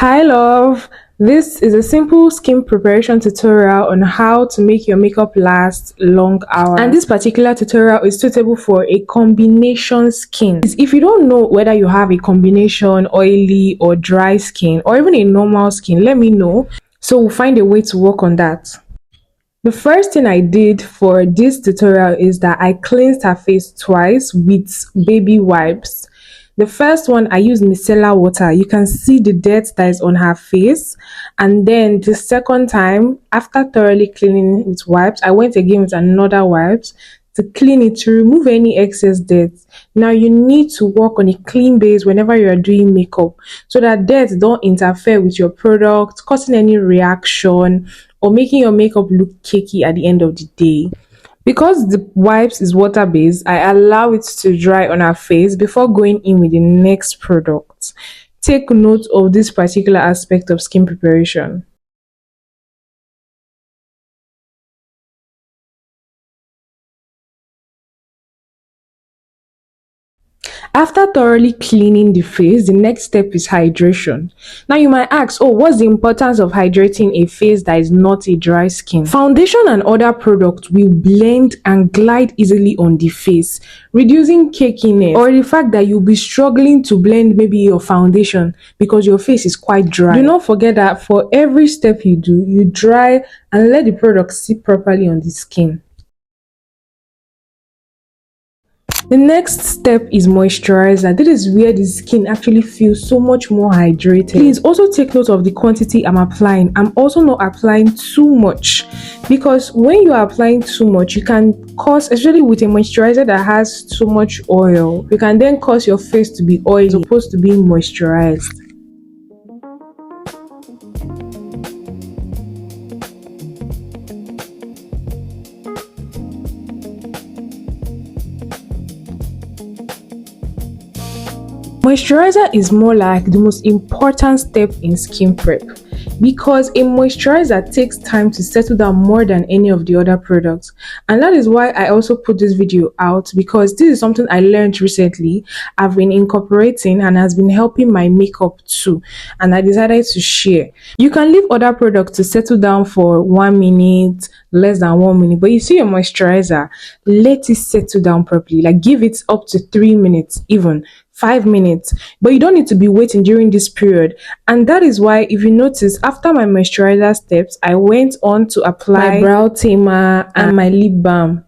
Hi love, this is a simple skin preparation tutorial on how to make your makeup last long hours. And this particular tutorial is suitable for a combination skin. If you don't know whether you have a combination oily or dry skin or even a normal skin, let me know so we'll find a way to work on that. The first thing I did for this tutorial is that I cleansed her face twice with baby wipes. The first one, I used micellar water. You can see the dirt that is on her face. And then the second time, after thoroughly cleaning with wipes, I went again with another wipes to clean it, to remove any excess dirt. Now you need to work on a clean base whenever you are doing makeup so that dirt don't interfere with your product, causing any reaction or making your makeup look cakey at the end of the day. Because the wipes is water based, I allow it to dry on our face before going in with the next product. Take note of this particular aspect of skin preparation. After thoroughly cleaning the face, the next step is hydration. Now you might ask, what's the importance of hydrating a face that is not a dry skin? Foundation and other products will blend and glide easily on the face, reducing cakiness or the fact that you'll be struggling to blend maybe your foundation because your face is quite dry. Do not forget that for every step you do, you dry and let the product sit properly on the skin. The next step is moisturizer. This is where the skin actually feels so much more hydrated. Please also take note of the quantity I'm applying. I'm also not applying too much because when you are applying too much, you can cause, especially with a moisturizer that has too much oil, you can then cause your face to be oily as opposed to being moisturized. Moisturizer is more like the most important step in skin prep because a moisturizer takes time to settle down more than any of the other products, and that is why I also put this video out, because this is something I learned recently. I've been incorporating and has been helping my makeup too, and I decided to share. You can leave other products to settle down for 1 minute, less than 1 minute, but you see your moisturizer, let it settle down properly, like give it up to 3 minutes, even 5 minutes, but you don't need to be waiting during this period. And that is why, if you notice, after my moisturizer steps, I went on to apply my brow tamer and my lip balm.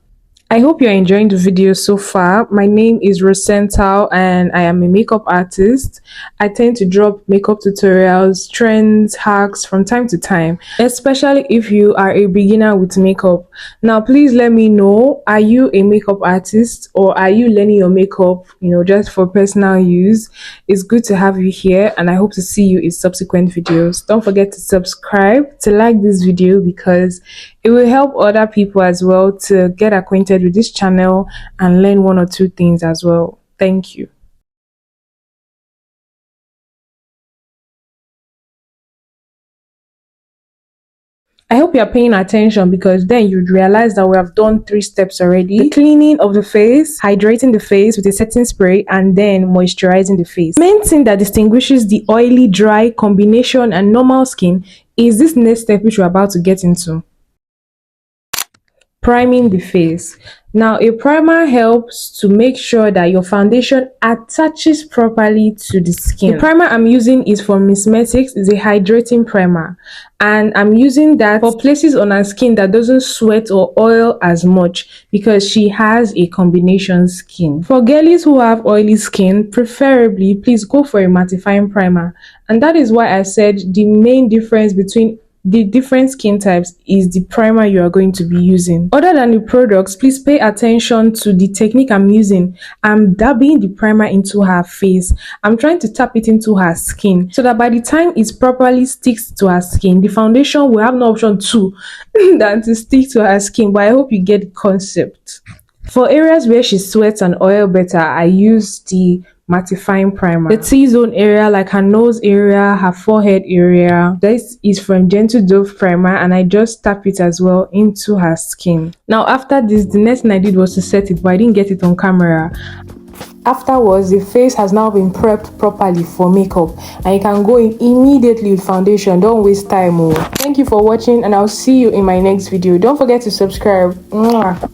I hope you're enjoying the video so far. My name is Rosenthal and I am a makeup artist. I tend to drop makeup tutorials, trends, hacks from time to time, especially if you are a beginner with makeup. Now, please let me know, are you a makeup artist or are you learning your makeup, just for personal use? It's good to have you here and I hope to see you in subsequent videos. Don't forget to subscribe, to like this video, because it will help other people as well to get acquainted with this channel and learn 1 or 2 things as well. Thank you. I hope you're paying attention, because then you'd realize that we have done 3 steps already. The cleaning of the face, hydrating the face with a setting spray, and then moisturizing the face. The main thing that distinguishes the oily, dry, combination, and normal skin is this next step, which we're about to get into. Priming the face. Now, a primer helps to make sure that your foundation attaches properly to the skin. The primer I'm using is from Missmetics. It's a hydrating primer, and I'm using that for places on her skin that doesn't sweat or oil as much, because she has a combination skin. For girlies who have oily skin, preferably please go for a mattifying primer, and that is why I said the main difference between the different skin types is the primer you are going to be using. Other than the products, please pay attention to the technique I'm using. I'm dabbing the primer into her face. I'm trying to tap it into her skin so that by the time it properly sticks to her skin, the foundation will have no option to than to stick to her skin. But I hope you get the concept. For areas where she sweats and oil better, I use the mattifying primer. The T-zone area, like her nose area, her forehead area, this is from Gentle Dove primer, and I just tap it as well into her skin. Now after this, the next thing I did was to set it, but I didn't get it on camera. Afterwards, the face has now been prepped properly for makeup, and you can go in immediately with foundation. Don't waste time. Oh. Thank you for watching, and I'll see you in my next video. Don't forget to subscribe. Mwah.